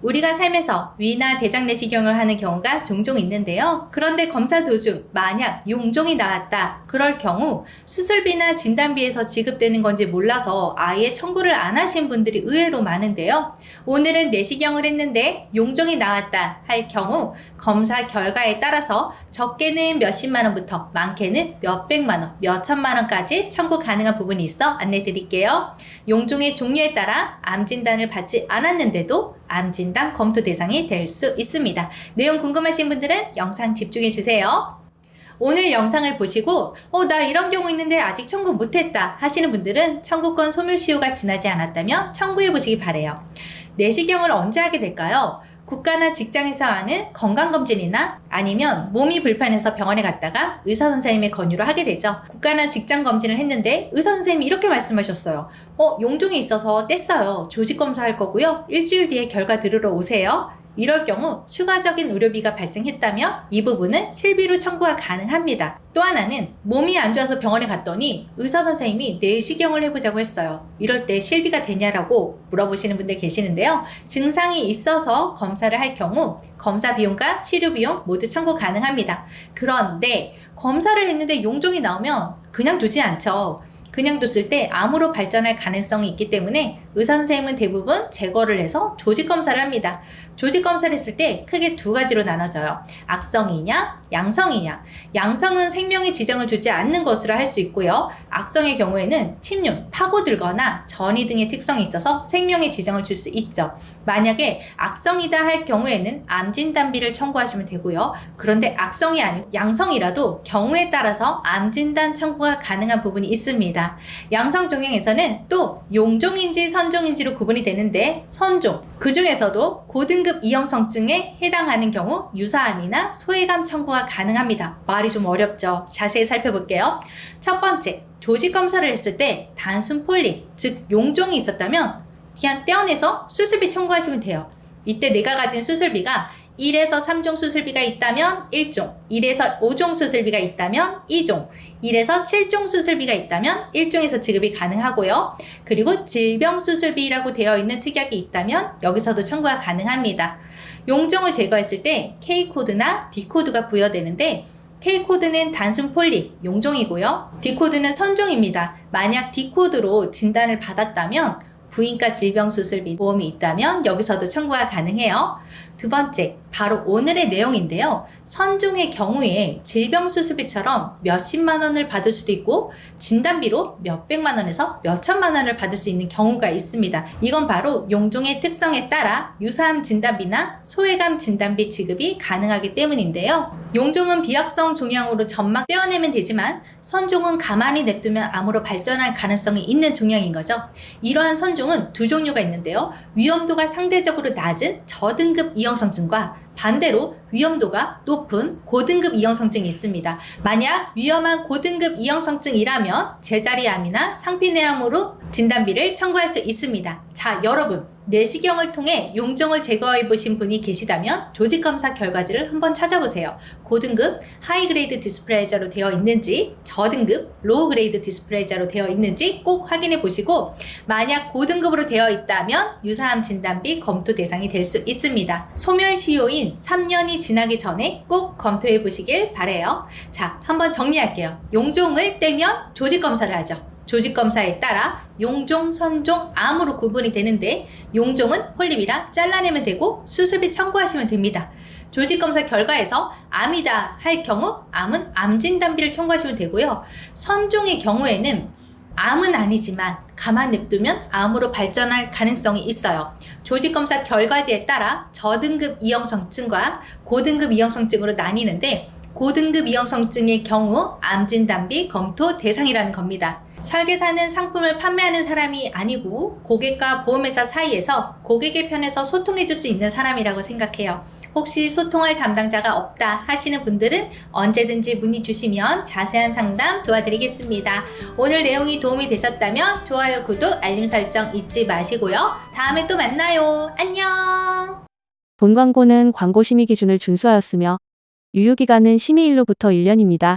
우리가 삶에서 위나 대장 내시경을 하는 경우가 종종 있는데요. 그런데 검사 도중 만약 용종이 나왔다. 그럴 경우 수술비나 진단비에서 지급되는 건지 몰라서 아예 청구를 안 하신 분들이 의외로 많은데요. 오늘은 내시경을 했는데 용종이 나왔다 할 경우 검사 결과에 따라서 적게는 몇십만 원부터 많게는 몇백만 원, 몇천만 원까지 청구 가능한 부분이 있어 안내 드릴게요. 용종의 종류에 따라 암 진단을 받지 않았는데도 암 진단 검토 대상이 될 수 있습니다. 내용 궁금하신 분들은 영상 집중해 주세요. 오늘 영상을 보시고 나 이런 경우 있는데 아직 청구 못했다 하시는 분들은 청구권 소멸시효가 지나지 않았다면 청구해 보시기 바래요. 내시경을 언제 하게 될까요? 국가나 직장에서 하는 건강검진이나 아니면 몸이 불편해서 병원에 갔다가 의사선생님의 권유로 하게 되죠. 국가나 직장 검진을 했는데 의사선생님이 이렇게 말씀하셨어요. 용종이 있어서 뗐어요. 조직검사할 거고요. 일주일 뒤에 결과 들으러 오세요. 이럴 경우 추가적인 의료비가 발생했다면 이 부분은 실비로 청구가 가능합니다. 또 하나는 몸이 안 좋아서 병원에 갔더니 의사선생님이 내시경을 해보자고 했어요. 이럴 때 실비가 되냐라고 물어보시는 분들 계시는데요. 증상이 있어서 검사를 할 경우 검사 비용과 치료 비용 모두 청구 가능합니다. 그런데 검사를 했는데 용종이 나오면 그냥 두지 않죠. 그냥 뒀을 때 암으로 발전할 가능성이 있기 때문에 의사선생님은 대부분 제거를 해서 조직검사를 합니다. 조직검사를 했을 때 크게 두 가지로 나눠져요. 악성이냐, 양성이냐. 양성은 생명에 지장을 주지 않는 것으로 할 수 있고요. 악성의 경우에는 침륜, 파고들거나 전이 등의 특성이 있어서 생명에 지장을 줄 수 있죠. 만약에 악성이다 할 경우에는 암진단비를 청구하시면 되고요. 그런데 악성이 아니고 양성이라도 경우에 따라서 암진단 청구가 가능한 부분이 있습니다. 양성 종양에서는 또 용종인지 선종인지로 구분이 되는데 선종, 그 중에서도 고등급 이형성증에 해당하는 경우 유사암이나 소외감 청구가 가능합니다. 말이 좀 어렵죠? 자세히 살펴볼게요. 첫 번째, 조직검사를 했을 때 단순 폴립, 즉 용종이 있었다면 그냥 떼어내서 수술비 청구하시면 돼요. 이때 내가 가진 수술비가 1에서 3종 수술비가 있다면 1종, 1에서 5종 수술비가 있다면 2종, 1에서 7종 수술비가 있다면 1종에서 지급이 가능하고요. 그리고 질병 수술비라고 되어 있는 특약이 있다면 여기서도 청구가 가능합니다. 용종을 제거했을 때 K코드나 D코드가 부여되는데 K코드는 단순 폴립, 용종이고요. D코드는 선종입니다. 만약 D코드로 진단을 받았다면 부인과 질병수술비 보험이 있다면 여기서도 청구가 가능해요. 두 번째, 바로 오늘의 내용인데요. 선종의 경우에 질병수술비처럼 몇십만 원을 받을 수도 있고 진단비로 몇백만 원에서 몇천만 원을 받을 수 있는 경우가 있습니다. 이건 바로 용종의 특성에 따라 유사암 진단비나 소외감 진단비 지급이 가능하기 때문인데요. 용종은 비악성 종양으로 점막 떼어내면 되지만 선종은 가만히 냅두면 암으로 발전할 가능성이 있는 종양인 거죠. 이러한 선종은 두 종류가 있는데요. 위험도가 상대적으로 낮은 저등급 이형성증과 반대로 위험도가 높은 고등급 이형성증이 있습니다. 만약 위험한 고등급 이형성증이라면 제자리암이나 상피내암으로 진단비를 청구할 수 있습니다. 자, 여러분, 내시경을 통해 용종을 제거해 보신 분이 계시다면 조직검사 결과지를 한번 찾아보세요. 고등급 하이그레이드 디스플레이저로 되어 있는지 저등급 로우 그레이드 디스플레이저로 되어 있는지 꼭 확인해 보시고 만약 고등급으로 되어 있다면 유사암 진단비 검토 대상이 될 수 있습니다. 소멸시효인 3년이 지나기 전에 꼭 검토해 보시길 바래요. 자, 한번 정리할게요. 용종을 떼면 조직검사를 하죠. 조직검사에 따라 용종, 선종, 암으로 구분이 되는데 용종은 폴립이라 잘라내면 되고 수술비 청구하시면 됩니다. 조직검사 결과에서 암이다 할 경우 암은 암진단비를 청구하시면 되고요. 선종의 경우에는 암은 아니지만 가만 냅두면 암으로 발전할 가능성이 있어요. 조직검사 결과지에 따라 저등급 이형성증과 고등급 이형성증으로 나뉘는데 고등급 이형성증의 경우 암진단비 검토 대상이라는 겁니다. 설계사는 상품을 판매하는 사람이 아니고 고객과 보험회사 사이에서 고객의 편에서 소통해줄 수 있는 사람이라고 생각해요. 혹시 소통할 담당자가 없다 하시는 분들은 언제든지 문의 주시면 자세한 상담 도와드리겠습니다. 오늘 내용이 도움이 되셨다면 좋아요, 구독, 알림 설정 잊지 마시고요. 다음에 또 만나요. 안녕. 본 광고는 광고 심의 기준을 준수하였으며 유효기간은 심의일로부터 1년입니다.